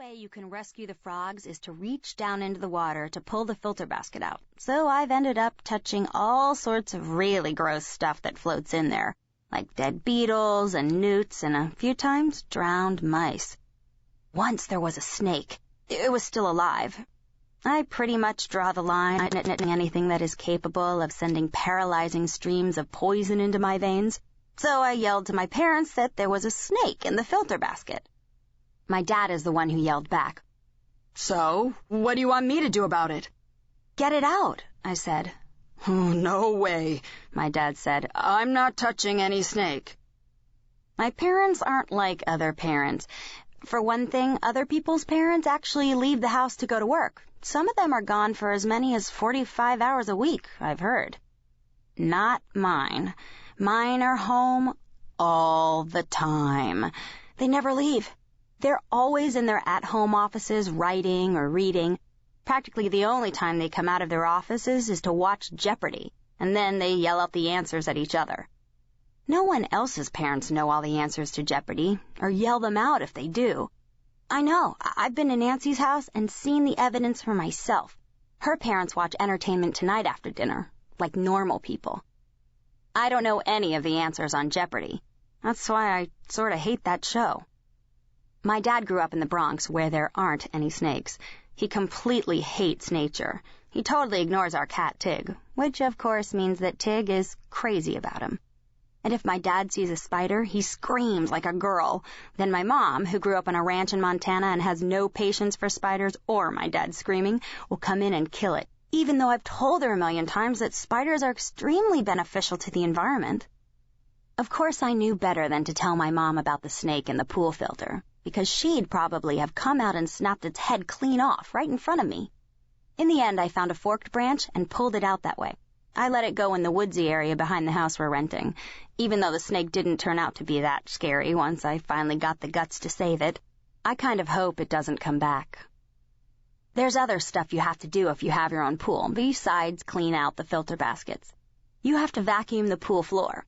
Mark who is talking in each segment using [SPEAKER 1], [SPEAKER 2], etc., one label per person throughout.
[SPEAKER 1] way you can rescue the frogs is to reach down into the water to pull the filter basket out. So I've ended up touching all sorts of really gross stuff that floats in there, like dead beetles and newts and a few times drowned mice. Once there was a snake. It was still alive. I pretty much draw the line at anything that is capable of sending paralyzing streams of poison into my veins. So I yelled to my parents that there was a snake in the filter basket. My dad is the one who yelled back.
[SPEAKER 2] So, what do you want me to do about it?
[SPEAKER 1] Get it out, I said.
[SPEAKER 2] Oh, no way, my dad said. I'm not touching any snake.
[SPEAKER 1] My parents aren't like other parents. For one thing, other people's parents actually leave the house to go to work. Some of them are gone for as many as 45 hours a week, I've heard. Not mine. Mine are home all the time. They never leave. They're always in their at-home offices writing or reading. Practically the only time they come out of their offices is to watch Jeopardy, and then they yell out the answers at each other. No one else's parents know all the answers to Jeopardy, or yell them out if they do. I know. I've been to Nancy's house and seen the evidence for myself. Her parents watch Entertainment Tonight after dinner, like normal people. I don't know any of the answers on Jeopardy. That's why I sort of hate that show. My dad grew up in the Bronx where there aren't any snakes. He completely hates nature. He totally ignores our cat Tig, which of course means that Tig is crazy about him. And if my dad sees a spider, he screams like a girl. Then my mom, who grew up on a ranch in Montana and has no patience for spiders or my dad screaming, will come in and kill it, even though I've told her a million times that spiders are extremely beneficial to the environment. Of course, I knew better than to tell my mom about the snake in the pool filter, because she'd probably have come out and snapped its head clean off right in front of me. In the end, I found a forked branch and pulled it out that way. I let it go in the woodsy area behind the house we're renting, even though the snake didn't turn out to be that scary once I finally got the guts to save it. I kind of hope it doesn't come back. There's other stuff you have to do if you have your own pool, besides clean out the filter baskets. You have to vacuum the pool floor.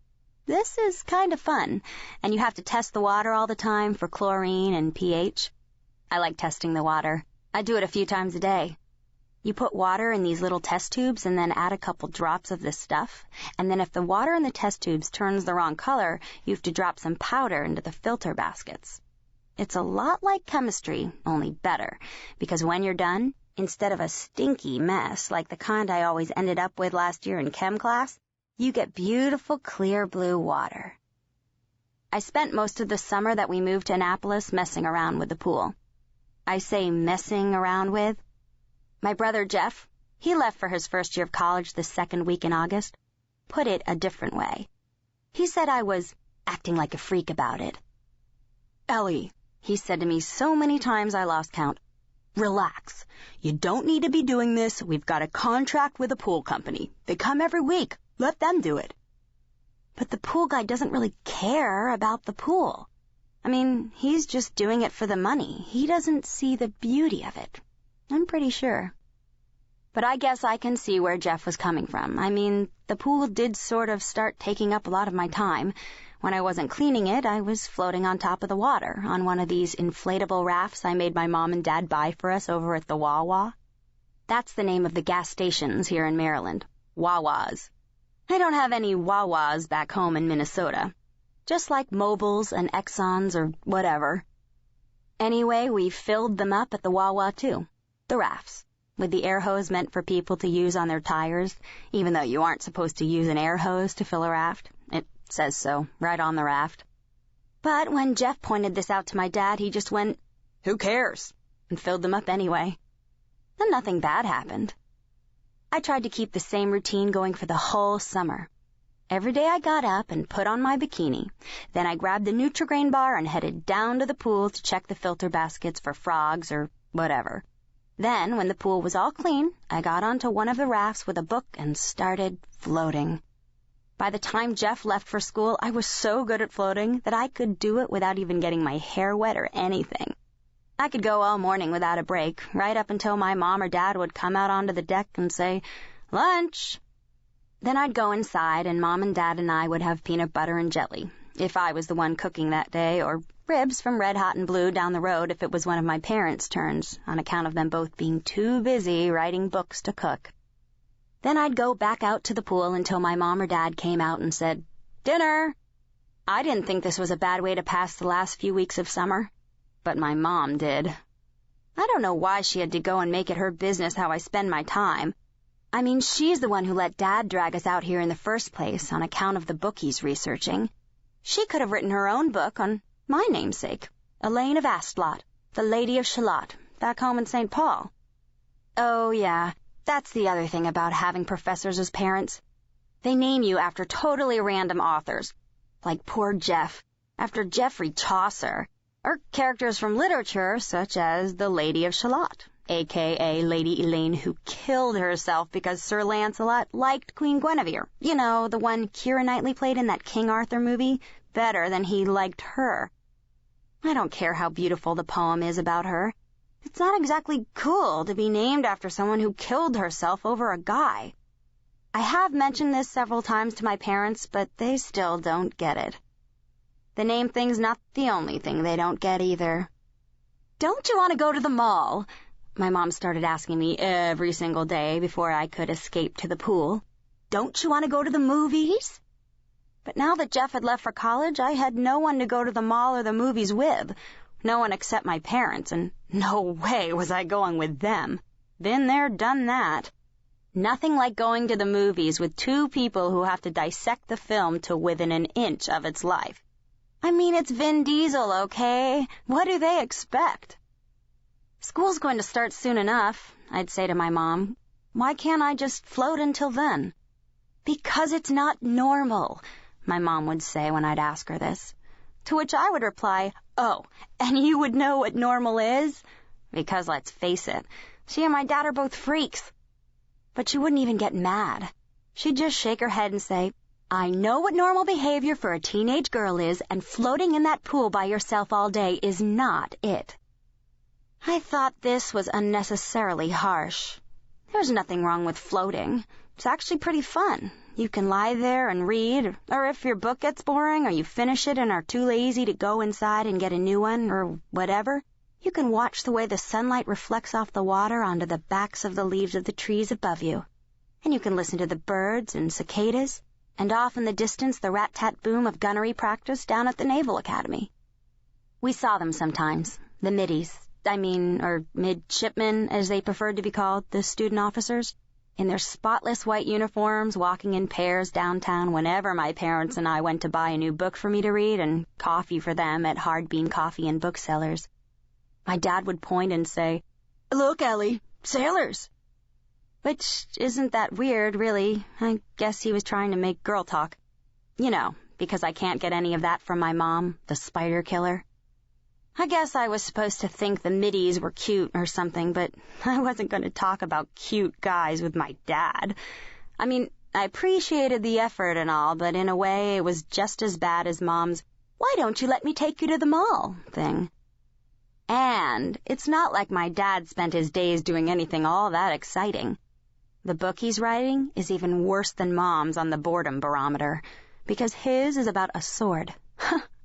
[SPEAKER 1] This is kind of fun, and you have to test the water all the time for chlorine and pH. I like testing the water. I do it a few times a day. You put water in these little test tubes and then add a couple drops of this stuff, and then if the water in the test tubes turns the wrong color, you have to drop some powder into the filter baskets. It's a lot like chemistry, only better, because when you're done, instead of a stinky mess like the kind I always ended up with last year in chem class, you get beautiful clear blue water. I spent most of the summer that we moved to Annapolis messing around with the pool. I say messing around with. My brother Jeff, he left for his first year of college the second week in August, put it a different way. He said I was acting like a freak about it.
[SPEAKER 2] Ellie,
[SPEAKER 1] he said to me so many times I lost count, relax. You don't need to be doing this. We've got a contract with a pool company. They come every week. Let them do it. But the pool guy doesn't really care about the pool. I mean, he's just doing it for the money. He doesn't see the beauty of it. I'm pretty sure. But I guess I can see where Jeff was coming from. I mean, the pool did sort of start taking up a lot of my time. When I wasn't cleaning it, I was floating on top of the water on one of these inflatable rafts I made my mom and dad buy for us over at the Wawa. That's the name of the gas stations here in Maryland. Wawas. I don't have any Wawas back home in Minnesota. Just like Mobiles and Exxons or whatever. Anyway, we filled them up at the Wawa too. The rafts. With the air hose meant for people to use on their tires, even though you aren't supposed to use an air hose to fill a raft. It says so, right on the raft. But when Jeff pointed this out to my dad, he just went, "Who cares?" and filled them up anyway. And nothing bad happened. I tried to keep the same routine going for the whole summer. Every day I got up and put on my bikini. Then I grabbed the Nutri-Grain bar and headed down to the pool to check the filter baskets for frogs or whatever. Then, when the pool was all clean, I got onto one of the rafts with a book and started floating. By the time Jeff left for school, I was so good at floating that I could do it without even getting my hair wet or anything. I could go all morning without a break, right up until my mom or dad would come out onto the deck and say, "Lunch." Then I'd go inside, and Mom and Dad and I would have peanut butter and jelly, if I was the one cooking that day, or Ribs from Red Hot and Blue down the road if it was one of my parents' turns, on account of them both being too busy writing books to cook. Then I'd go back out to the pool until my mom or dad came out and said, "Dinner!" I didn't think this was a bad way to pass the last few weeks of summer, but my mom did. I don't know why she had to go and make it her business how I spend my time. I mean, she's the one who let Dad drag us out here in the first place on account of the book he's researching. She could have written her own book on my namesake, Elaine of Astlot, the Lady of Shalott, back home in St. Paul. Oh, yeah, that's the other thing about having professors as parents. They name you after totally random authors, like poor Jeff, after Geoffrey Chaucer, or characters from literature such as the Lady of Shalott, a.k.a. Lady Elaine, who killed herself because Sir Lancelot liked Queen Guinevere. You know, the one Keira Knightley played in that King Arthur movie, better than he liked her. I don't care how beautiful the poem is about her. It's not exactly cool to be named after someone who killed herself over a guy. I have mentioned this several times to my parents, but they still don't get it. The name thing's not the only thing they don't get either. "Don't you want to go to the mall?" My mom started asking me every single day before I could escape to the pool. "Don't you want to go to the movies?" But now that Jeff had left for college, I had no one to go to the mall or the movies with. No one except my parents, and no way was I going with them. Been there, done that. Nothing like going to the movies with two people who have to dissect the film to within an inch of its life. I mean, it's Vin Diesel, okay? What do they expect? "School's going to start soon enough," I'd say to my mom. "Why can't I just float until then?" "Because it's not normal," my mom would say when I'd ask her this. To which I would reply, "Oh, and you would know what normal is?" Because let's face it, she and my dad are both freaks. But she wouldn't even get mad. She'd just shake her head and say, "I know what normal behavior for a teenage girl is, and floating in that pool by yourself all day is not it." I thought this was unnecessarily harsh. There's nothing wrong with floating. It's actually pretty fun. You can lie there and read, or if your book gets boring or you finish it and are too lazy to go inside and get a new one or whatever, you can watch the way the sunlight reflects off the water onto the backs of the leaves of the trees above you. And you can listen to the birds and cicadas, and off in the distance the rat-tat boom of gunnery practice down at the Naval Academy. We saw them sometimes, the middies, or midshipmen, as they preferred to be called, the student officers, in their spotless white uniforms, walking in pairs downtown whenever my parents and I went to buy a new book for me to read and coffee for them at Hard Bean Coffee and Booksellers. My dad would point and say, "Look, Ellie, sailors." Which isn't that weird, really. I guess he was trying to make girl talk. You know, because I can't get any of that from my mom, the spider killer. I guess I was supposed to think the middies were cute or something, but I wasn't going to talk about cute guys with my dad. I mean, I appreciated the effort and all, but in a way it was just as bad as Mom's, "Why don't you let me take you to the mall?" thing. And it's not like my dad spent his days doing anything all that exciting. The book he's writing is even worse than Mom's on the boredom barometer, because his is about a sword.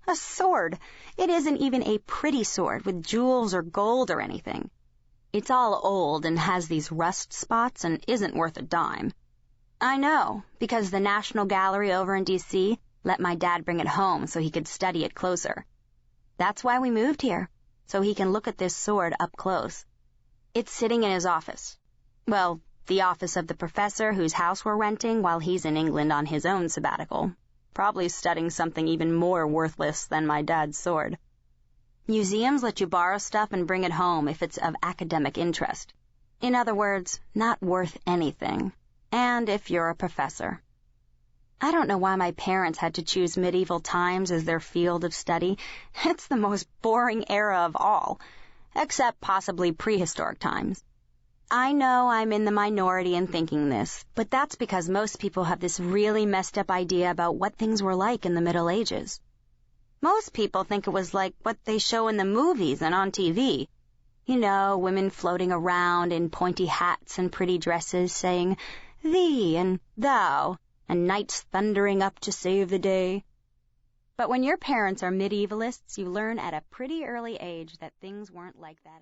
[SPEAKER 1] A sword! It isn't even a pretty sword with jewels or gold or anything. It's all old and has these rust spots and isn't worth a dime. I know, because the National Gallery over in D.C. let my dad bring it home so he could study it closer. That's why we moved here, so he can look at this sword up close. It's sitting in his office. Well, the office of the professor whose house we're renting while he's in England on his own sabbatical, probably studying something even more worthless than my dad's sword. Museums let you borrow stuff and bring it home if it's of academic interest. In other words, not worth anything. And if you're a professor. I don't know why my parents had to choose medieval times as their field of study. It's the most boring era of all, except possibly prehistoric times. I know I'm in the minority in thinking this, but that's because most people have this really messed up idea about what things were like in the Middle Ages. Most people think it was like what they show in the movies and on TV. You know, women floating around in pointy hats and pretty dresses saying, "thee" and "thou," and knights thundering up to save the day. But when your parents are medievalists, you learn at a pretty early age that things weren't like that.